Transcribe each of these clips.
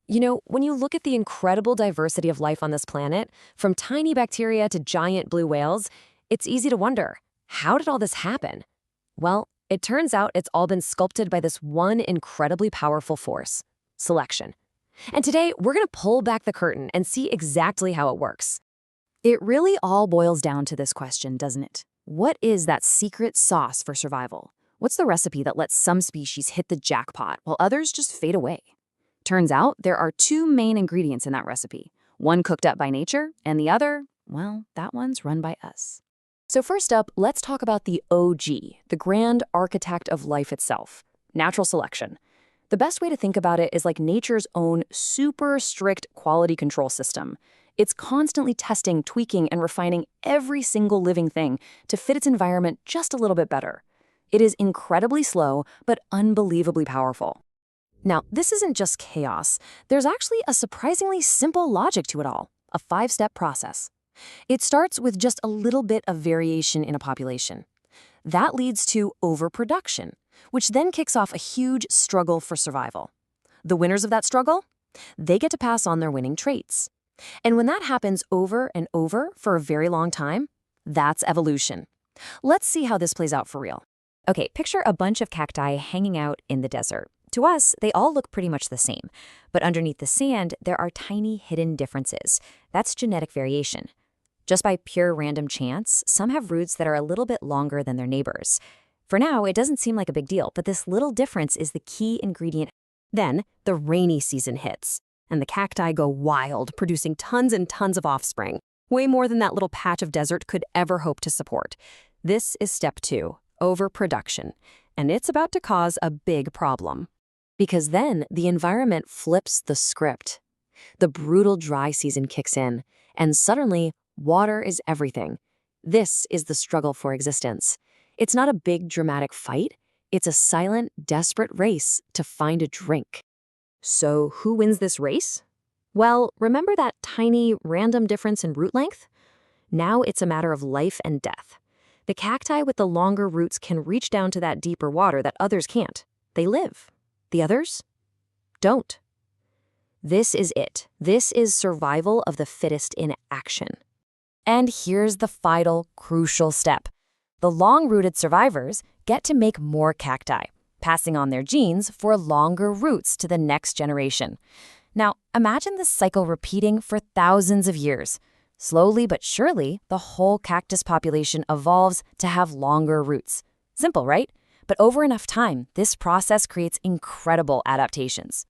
When you look at the incredible diversity of life on this planet, from tiny bacteria to giant blue whales, it's easy to wonder, how did all this happen? Well, it turns out it's all been sculpted by this one incredibly powerful force: selection. And today, we're going to pull back the curtain and see exactly how it works. It really all boils down to this question, doesn't it? What is that secret sauce for survival? What's the recipe that lets some species hit the jackpot while others just fade away? Turns out there are two main ingredients in that recipe. One cooked up by nature, and the other, well, that one's run by us. So first up, let's talk about the OG, the grand architect of life itself: natural selection. The best way to think about it is like nature's own super strict quality control system. It's constantly testing, tweaking, and refining every single living thing to fit its environment just a little bit better. It is incredibly slow, but unbelievably powerful. Now, this isn't just chaos. There's actually a surprisingly simple logic to it all, a 5-step process. It starts with just a little bit of variation in a population. That leads to overproduction, which then kicks off a huge struggle for survival. The winners of that struggle? They get to pass on their winning traits. And when that happens over and over for a very long time, that's evolution. Let's see how this plays out for real. Okay, picture a bunch of cacti hanging out in the desert. To us, they all look pretty much the same. But underneath the sand, there are tiny hidden differences. That's genetic variation. Just by pure random chance, some have roots that are a little bit longer than their neighbors. For now, it doesn't seem like a big deal, but this little difference is the key ingredient. Then, the rainy season hits, and the cacti go wild, producing tons and tons of offspring, way more than that little patch of desert could ever hope to support. This is step 2, overproduction, and it's about to cause a big problem. Because then the environment flips the script. The brutal dry season kicks in, and suddenly, water is everything. This is the struggle for existence. It's not a big dramatic fight. It's a silent, desperate race to find a drink. So who wins this race? Well, remember that tiny, random difference in root length? Now it's a matter of life and death. The cacti with the longer roots can reach down to that deeper water that others can't. They live. The others don't. This is it. This is survival of the fittest in action. And here's the final, crucial step. The long-rooted survivors get to make more cacti, passing on their genes for longer roots to the next generation. Now, imagine this cycle repeating for thousands of years. Slowly but surely, the whole cactus population evolves to have longer roots. Simple, right? But over enough time, this process creates incredible adaptations.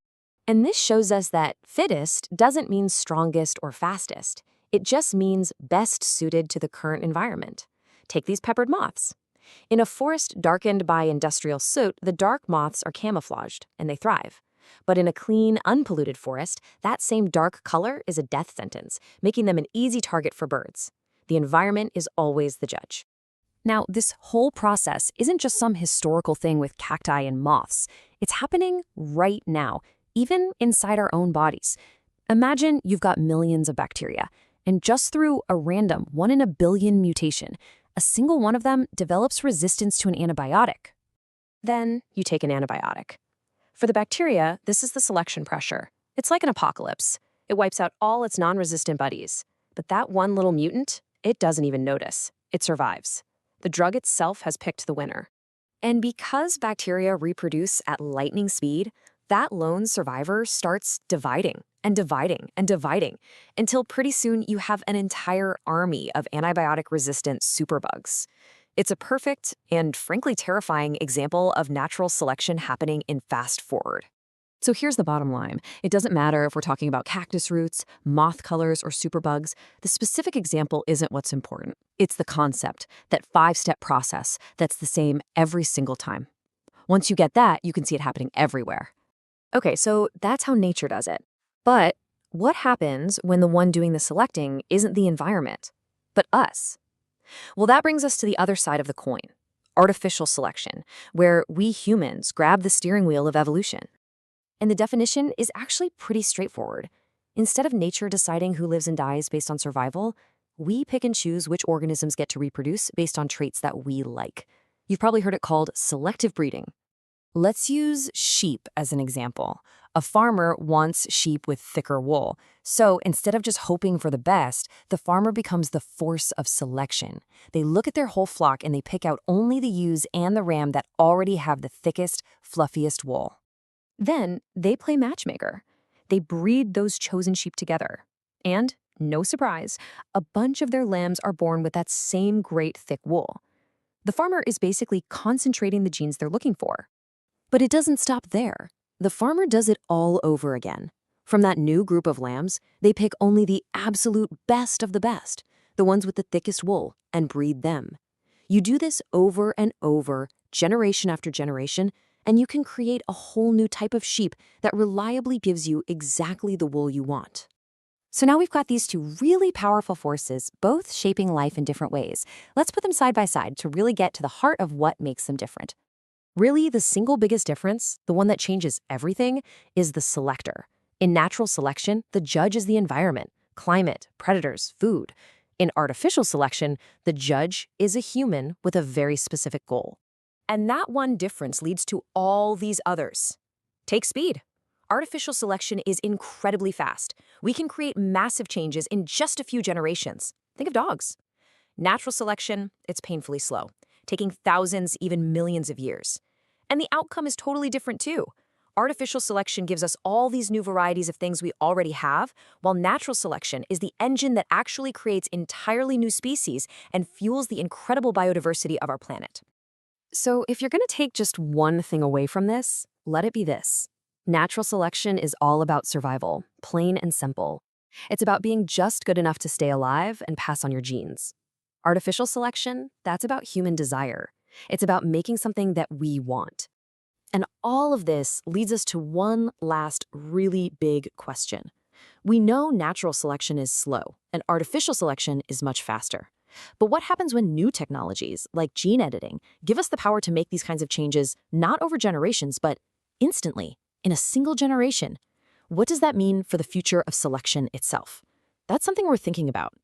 And this shows us that fittest doesn't mean strongest or fastest. It just means best suited to the current environment. Take these peppered moths. In a forest darkened by industrial soot, the dark moths are camouflaged, and they thrive. But in a clean, unpolluted forest, that same dark color is a death sentence, making them an easy target for birds. The environment is always the judge. Now, this whole process isn't just some historical thing with cacti and moths. It's happening right now, even inside our own bodies. Imagine you've got millions of bacteria, and just through a random 1 in a billion mutation, a single one of them develops resistance to an antibiotic. Then you take an antibiotic. For the bacteria, this is the selection pressure. It's like an apocalypse. It wipes out all its non-resistant buddies. But that one little mutant, it doesn't even notice. It survives. The drug itself has picked the winner. And because bacteria reproduce at lightning speed, that lone survivor starts dividing and dividing and dividing until pretty soon you have an entire army of antibiotic-resistant superbugs. It's a perfect and frankly terrifying example of natural selection happening in fast forward. So here's the bottom line. It doesn't matter if we're talking about cactus roots, moth colors, or superbugs. The specific example isn't what's important. It's the concept, that 5-step process that's the same every single time. Once you get that, you can see it happening everywhere. Okay, so that's how nature does it. But what happens when the one doing the selecting isn't the environment, but us? Well, that brings us to the other side of the coin, artificial selection, where we humans grab the steering wheel of evolution. And the definition is actually pretty straightforward. Instead of nature deciding who lives and dies based on survival, we pick and choose which organisms get to reproduce based on traits that we like. You've probably heard it called selective breeding. Let's use sheep as an example. A farmer wants sheep with thicker wool. So instead of just hoping for the best, the farmer becomes the force of selection. They look at their whole flock and they pick out only the ewes and the ram that already have the thickest, fluffiest wool. Then they play matchmaker. They breed those chosen sheep together. And, no surprise, a bunch of their lambs are born with that same great thick wool. The farmer is basically concentrating the genes they're looking for. But it doesn't stop there. The farmer does it all over again. From that new group of lambs, they pick only the absolute best of the best, the ones with the thickest wool, and breed them. You do this over and over, generation after generation, and you can create a whole new type of sheep that reliably gives you exactly the wool you want. So now we've got these two really powerful forces, both shaping life in different ways. Let's put them side by side to really get to the heart of what makes them different. Really, the single biggest difference, the one that changes everything, is the selector. In natural selection, the judge is the environment, climate, predators, food. In artificial selection, the judge is a human with a very specific goal. And that one difference leads to all these others. Take speed. Artificial selection is incredibly fast. We can create massive changes in just a few generations. Think of dogs. Natural selection, it's painfully slow, taking thousands, even millions of years. And the outcome is totally different too. Artificial selection gives us all these new varieties of things we already have, while natural selection is the engine that actually creates entirely new species and fuels the incredible biodiversity of our planet. So if you're going to take just one thing away from this, let it be this. Natural selection is all about survival, plain and simple. It's about being just good enough to stay alive and pass on your genes. Artificial selection, that's about human desire. It's about making something that we want. And all of this leads us to one last really big question. We know natural selection is slow, and artificial selection is much faster. But what happens when new technologies, like gene editing, give us the power to make these kinds of changes not over generations, but instantly, in a single generation? What does that mean for the future of selection itself? That's something we're thinking about.